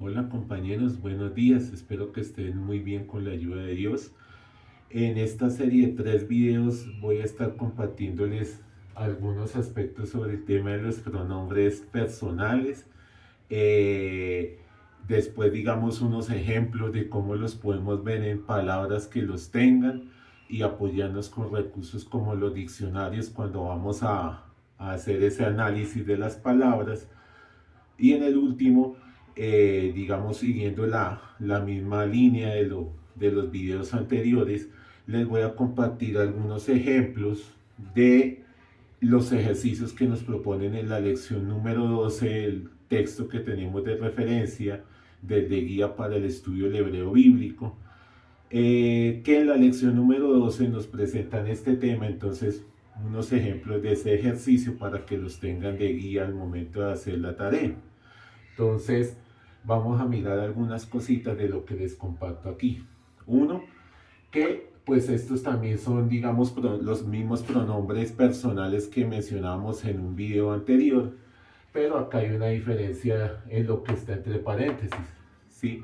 Hola compañeros, buenos días, espero que estén muy bien con la ayuda de Dios. En esta serie de 3 videos voy a estar compartiéndoles algunos aspectos sobre el tema de los pronombres personales. Eh, Después digamos unos ejemplos de cómo los podemos ver en palabras que los tengan y apoyarnos con recursos como los diccionarios cuando vamos a hacer ese análisis de las palabras. Y en el último, digamos, siguiendo la misma línea de los videos anteriores, les voy a compartir algunos ejemplos de los ejercicios que nos proponen en la lección número 12, el texto que tenemos de referencia del de guía para el estudio del hebreo bíblico, que en la lección número 12 nos presentan este tema. Entonces, unos ejemplos de ese ejercicio para que los tengan de guía al momento de hacer la tarea. Entonces, vamos a mirar algunas cositas de lo que les comparto aquí. Uno, que pues estos también son, digamos, los mismos pronombres personales que mencionamos en un video anterior, pero acá hay una diferencia en lo que está entre paréntesis, ¿sí?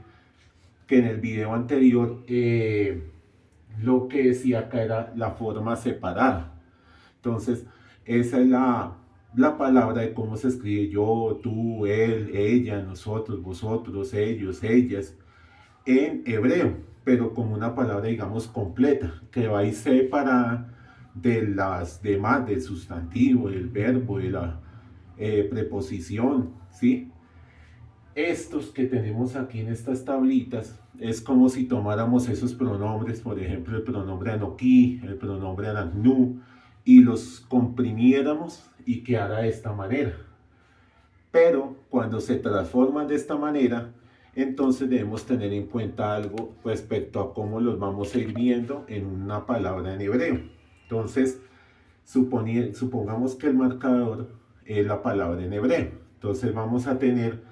Que en el video anterior lo que decía acá era la forma separada. Entonces, esa es la palabra de cómo se escribe yo, tú, él, ella, nosotros, vosotros, ellos, ellas, en hebreo, pero como una palabra, digamos, completa, que va a ir separada de las demás, del sustantivo, del verbo, de la preposición, ¿sí? Estos que tenemos aquí en estas tablitas es como si tomáramos esos pronombres, por ejemplo, el pronombre anoki, el pronombre anagnu, y los comprimiéramos y quedara de esta manera. Pero cuando se transforman de esta manera, entonces debemos tener en cuenta algo respecto a cómo los vamos a ir viendo en una palabra en hebreo. Entonces, supongamos que el marcador es la palabra en hebreo. Entonces vamos a tener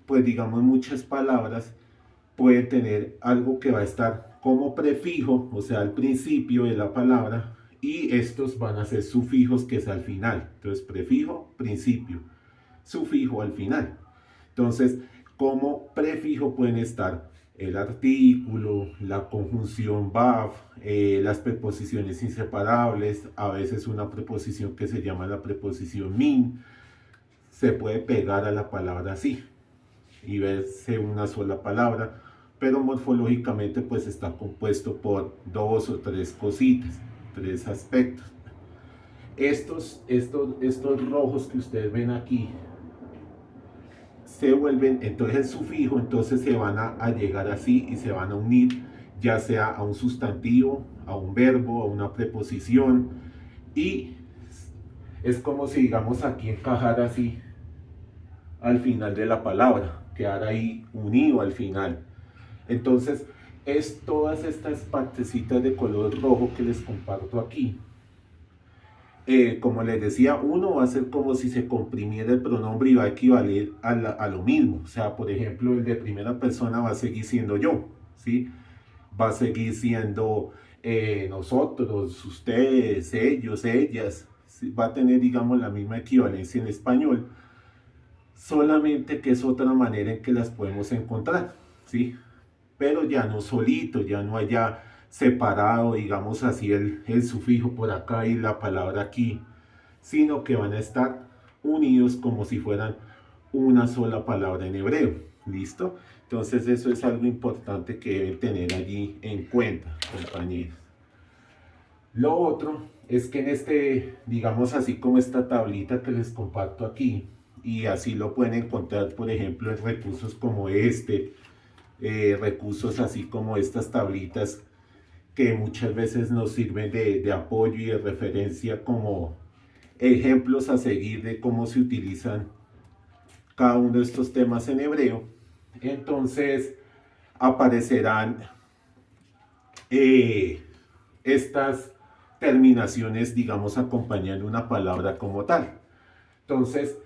pues digamos, muchas palabras, puede tener algo que va a estar como prefijo, o sea, al principio de la palabra, y estos van a ser sufijos, que es al final. Entonces, prefijo, principio, sufijo al final. Entonces, como prefijo pueden estar el artículo, la conjunción VAV, las preposiciones inseparables, a veces una preposición que se llama la preposición min, se puede pegar a la palabra así y verse una sola palabra, pero morfológicamente pues está compuesto por dos o tres cositas, tres aspectos. Estos rojos que ustedes ven aquí se vuelven, entonces el sufijo, entonces se van a llegar así y se van a unir ya sea a un sustantivo, a un verbo, a una preposición, y es como si digamos aquí encajar así al final de la palabra, quedar ahí unido al final. Entonces, es todas estas partecitas de color rojo que les comparto aquí. Como les decía, uno va a ser como si se comprimiera el pronombre y va a equivaler a lo mismo. O sea, por ejemplo, el de primera persona va a seguir siendo yo, ¿sí? Va a seguir siendo nosotros, ustedes, ellos, ellas. ¿Sí? Va a tener, digamos, la misma equivalencia en español, solamente que es otra manera en que las podemos encontrar, ¿sí? Pero ya no solito, ya no haya separado, digamos así, el sufijo por acá y la palabra aquí, sino que van a estar unidos como si fueran una sola palabra en hebreo. ¿Listo? Entonces eso es algo importante que deben tener allí en cuenta, compañeros. Lo otro es que en digamos así como esta tablita que les comparto aquí, y así lo pueden encontrar, por ejemplo, en recursos como recursos así como estas tablitas que muchas veces nos sirven de apoyo y de referencia como ejemplos a seguir de cómo se utilizan cada uno de estos temas en hebreo. Entonces aparecerán estas terminaciones, digamos, acompañando una palabra como tal. Entonces,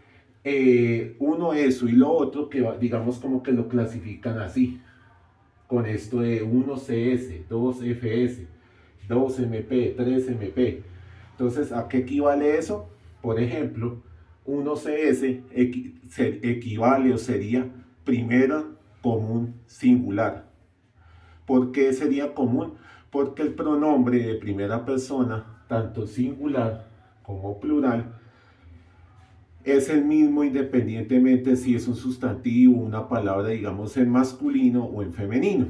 uno eso y lo otro que digamos como que lo clasifican así, con esto de 1CS, 2FS, 2MP, 3MP. Entonces, ¿a qué equivale eso? Por ejemplo, 1CS equivale o sería primera, común, singular. ¿Por qué sería común? Porque el pronombre de primera persona, tanto singular como plural, es el mismo independientemente si es un sustantivo, una palabra, digamos, en masculino o en femenino.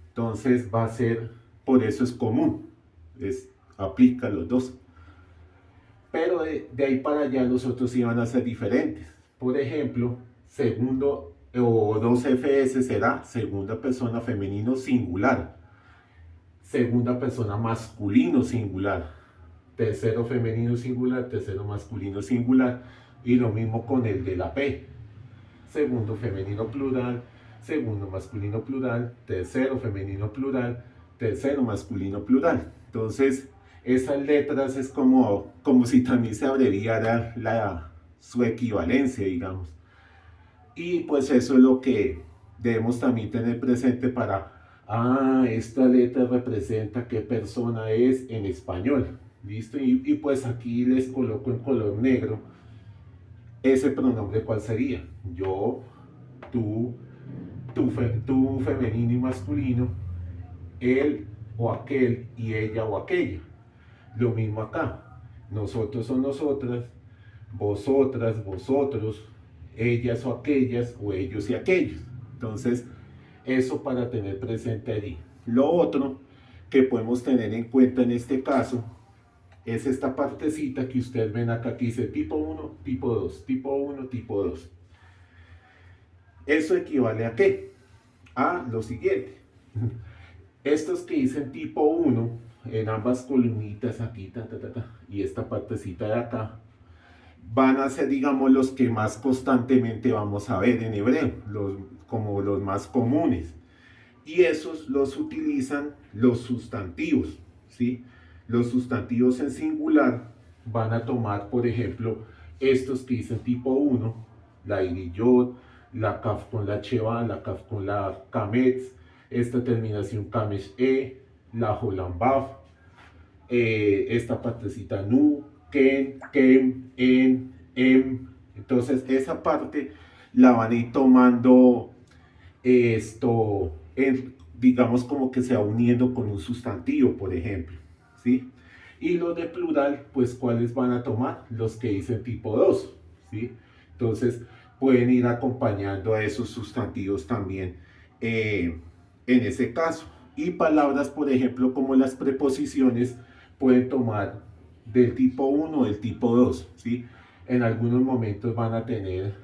Entonces va a ser, por eso es común, aplica los dos. Pero de ahí para allá los otros iban a ser diferentes. Por ejemplo, segundo o 2FS será segunda persona femenino singular, segunda persona masculino singular, tercero femenino singular, tercero masculino singular, y lo mismo con el de la P, segundo femenino plural, segundo masculino plural, tercero femenino plural, tercero masculino plural. Entonces, esas letras es como si también se abreviara su equivalencia, digamos. Y pues eso es lo que debemos también tener presente esta letra representa qué persona es en español. ¿Listo? Y pues aquí les coloco en color negro ese pronombre, ¿cuál sería? Yo, tú, tú femenino y masculino, él o aquel y ella o aquella. Lo mismo acá, nosotros o nosotras, vosotras, vosotros, ellas o aquellas o ellos y aquellos. Entonces, eso para tener presente allí. Lo otro que podemos tener en cuenta en este caso es esta partecita que ustedes ven acá que dice tipo 1, tipo 2, tipo 1, tipo 2. ¿Eso equivale a qué? A lo siguiente. Estos que dicen tipo 1 en ambas columnitas aquí, y esta partecita de acá, van a ser, digamos, los que más constantemente vamos a ver en hebreo, como los más comunes. Y esos los utilizan los sustantivos, ¿sí? Los sustantivos en singular van a tomar, por ejemplo, estos que dicen tipo 1, la iriyot, la kaf con la cheva, la kaf con la kametz, esta terminación kamesh la holambaf, esta partecita nu, ken, kem, en, em. Entonces esa parte la van a ir tomando digamos como que se va uniendo con un sustantivo, por ejemplo, ¿sí? Y los de plural, pues, ¿cuáles van a tomar? Los que dicen tipo 2, ¿sí? Entonces, pueden ir acompañando a esos sustantivos también en ese caso. Y palabras, por ejemplo, como las preposiciones, pueden tomar del tipo 1 o del tipo 2, ¿sí? En algunos momentos van a tener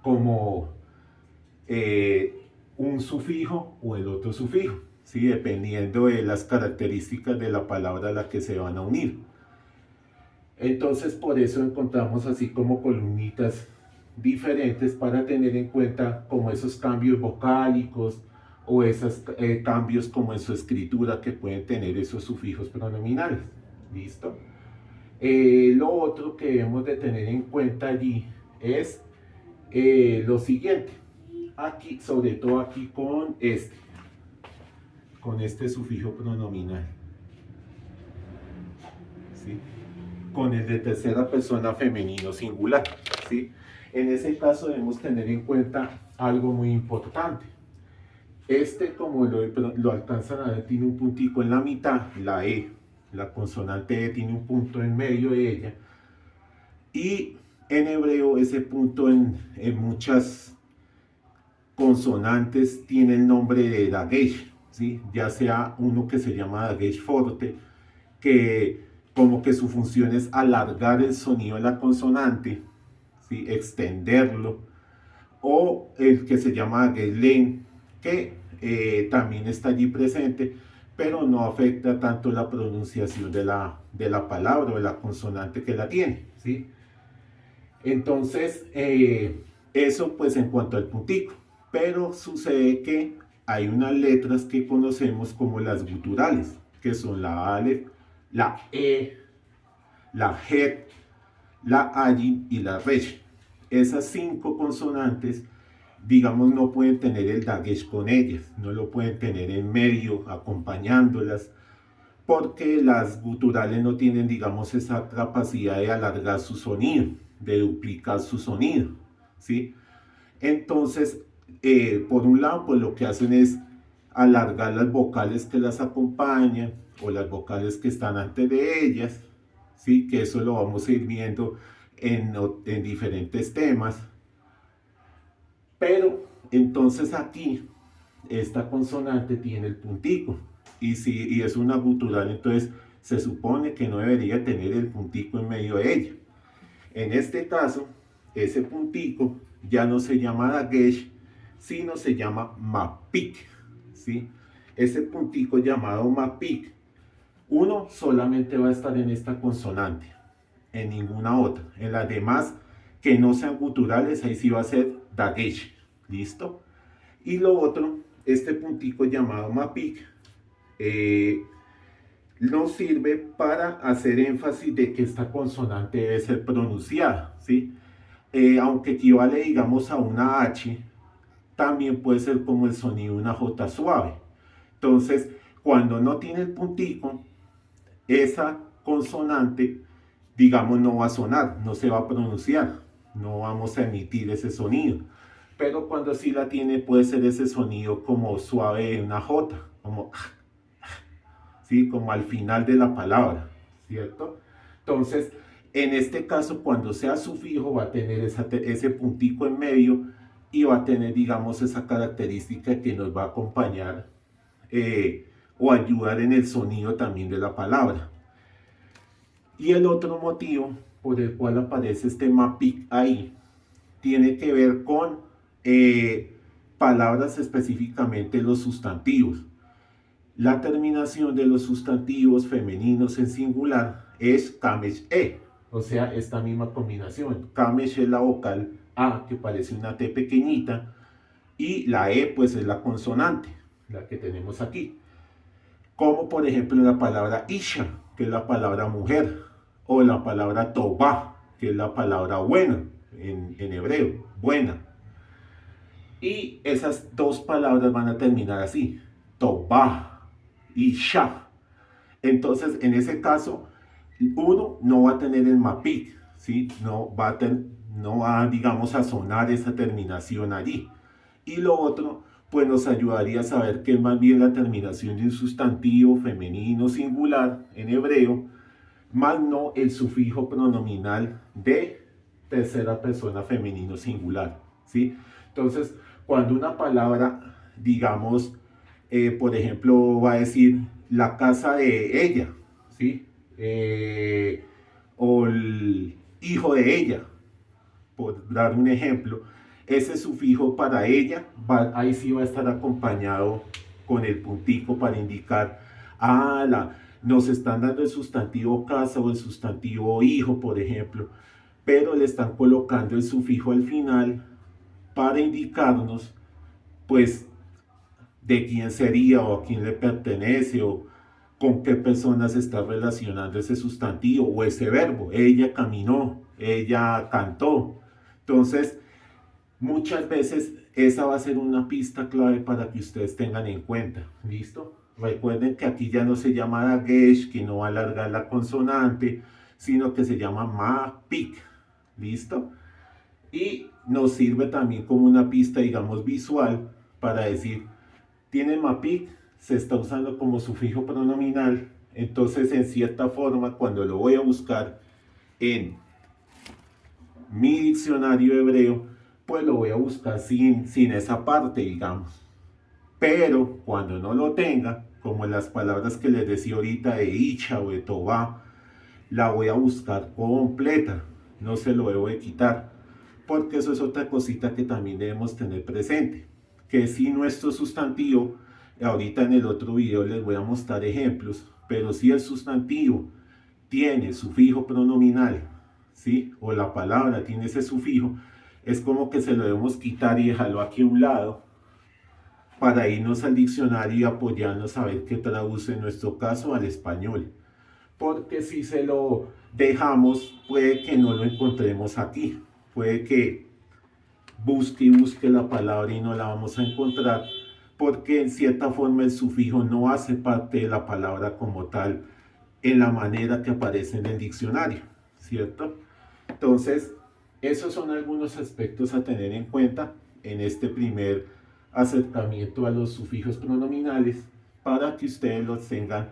como un sufijo o el otro sufijo, ¿sí? Dependiendo de las características de la palabra a la que se van a unir. Entonces, por eso encontramos así como columnitas diferentes para tener en cuenta como esos cambios vocálicos o esos cambios como en su escritura que pueden tener esos sufijos pronominales. ¿Listo? Lo otro que debemos de tener en cuenta allí es lo siguiente. Aquí, sobre todo aquí con este sufijo pronominal, ¿sí? Con el de tercera persona femenino singular, ¿sí? En ese caso debemos tener en cuenta algo muy importante. Como lo alcanzan a ver, tiene un puntico en la mitad, la E, la consonante E tiene un punto en medio de ella, y en hebreo ese punto en muchas consonantes tiene el nombre de dagesh, ¿sí? Ya sea uno que se llama dagesh forte, que como que su función es alargar el sonido de la consonante, ¿sí? Extenderlo, o el que se llama dagesh len, que también está allí presente, pero no afecta tanto la pronunciación de la palabra o de la consonante que la tiene, ¿sí? Entonces, eso pues en cuanto al puntico. Pero sucede que hay unas letras que conocemos como las guturales, que son la Aleph, la E, la Het, la Ayin y la Resh. Esas 5 consonantes, digamos, no pueden tener el dagesh con ellas, no lo pueden tener en medio acompañándolas, porque las guturales no tienen, digamos, esa capacidad de alargar su sonido, de duplicar su sonido, ¿sí? Entonces, por un lado, pues lo que hacen es alargar las vocales que las acompañan o las vocales que están antes de ellas, ¿sí? Que eso lo vamos a ir viendo en diferentes temas. Pero entonces aquí, esta consonante tiene el puntico. Y es una gutural, entonces se supone que no debería tener el puntico en medio de ella. En este caso, ese puntico ya no se llama dagesh, sino se llama mapik, ¿sí? Ese puntico llamado mapik, uno solamente va a estar en esta consonante, en ninguna otra. En las demás, que no sean guturales, ahí sí va a ser dagesh, ¿listo? Y lo otro, este puntico llamado mapik, nos sirve para hacer énfasis de que esta consonante debe ser pronunciada, ¿sí? Aunque equivale, digamos, a una H, también puede ser como el sonido de una J suave. Entonces, cuando no tiene el puntico, esa consonante, digamos, no va a sonar, no se va a pronunciar, no vamos a emitir ese sonido. Pero cuando sí la tiene, puede ser ese sonido como suave de una J, como, ¿sí? Como al final de la palabra, ¿cierto? Entonces, en este caso, cuando sea sufijo, va a tener ese puntico en medio y va a tener, digamos, esa característica que nos va a acompañar o ayudar en el sonido también de la palabra. Y el otro motivo por el cual aparece este mapik ahí tiene que ver con palabras, específicamente los sustantivos. La terminación de los sustantivos femeninos en singular es kamesh-e, o sea, esta misma combinación. Kamesh es la vocal A, que parece una T pequeñita, y la E pues es la consonante, la que tenemos aquí. Como por ejemplo la palabra isha, que es la palabra mujer, o la palabra tová, que es la palabra buena en hebreo, buena. Y esas dos palabras van a terminar así, tová y isha. Entonces, en ese caso, uno no va a tener el mapik, ¿sí? No va, digamos, a sonar esa terminación allí. Y lo otro, pues nos ayudaría a saber que es más bien la terminación de un sustantivo femenino singular en hebreo, más no el sufijo pronominal de tercera persona femenino singular, ¿sí? Entonces, cuando una palabra, digamos, por ejemplo, va a decir la casa de ella, ¿sí? O el hijo de ella, por dar un ejemplo, ese sufijo para ella, ahí sí va a estar acompañado con el puntico para indicar, nos están dando el sustantivo casa o el sustantivo hijo, por ejemplo, pero le están colocando el sufijo al final para indicarnos, pues, de quién sería o a quién le pertenece o con qué persona se está relacionando ese sustantivo o ese verbo. Ella caminó, ella cantó. Entonces, muchas veces esa va a ser una pista clave para que ustedes tengan en cuenta. ¿Listo? Recuerden que aquí ya no se llama dagesh, que no va a alargar la consonante, sino que se llama mapik. ¿Listo? Y nos sirve también como una pista, digamos, visual para decir, tiene mapik, se está usando como sufijo pronominal, entonces en cierta forma cuando lo voy a buscar en mi diccionario hebreo, pues lo voy a buscar sin esa parte, digamos. Pero cuando no lo tenga, como las palabras que les decía ahorita de Icha o de Tobá, la voy a buscar completa, no se lo debo de quitar, porque eso es otra cosita que también debemos tener presente, que si nuestro sustantivo, ahorita en el otro video les voy a mostrar ejemplos, pero si el sustantivo tiene sufijo pronominal, ¿sí? O la palabra tiene ese sufijo, es como que se lo debemos quitar y dejarlo aquí a un lado para irnos al diccionario y apoyarnos a ver qué traduce en nuestro caso al español. Porque si se lo dejamos, puede que no lo encontremos aquí. Puede que busque y busque la palabra y no la vamos a encontrar, porque en cierta forma el sufijo no hace parte de la palabra como tal en la manera que aparece en el diccionario, ¿cierto? Entonces, esos son algunos aspectos a tener en cuenta en este primer acercamiento a los sufijos pronominales para que ustedes los tengan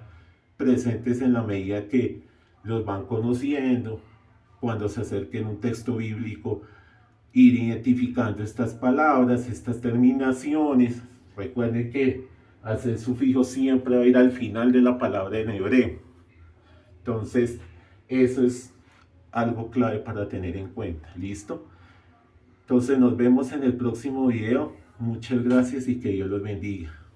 presentes en la medida que los van conociendo. Cuando se acerquen a un texto bíblico, ir identificando estas palabras, estas terminaciones. Recuerden que hacer sufijo siempre va a ir al final de la palabra en hebreo. Entonces, eso es algo clave para tener en cuenta. ¿Listo? Entonces nos vemos en el próximo video. Muchas gracias y que Dios los bendiga.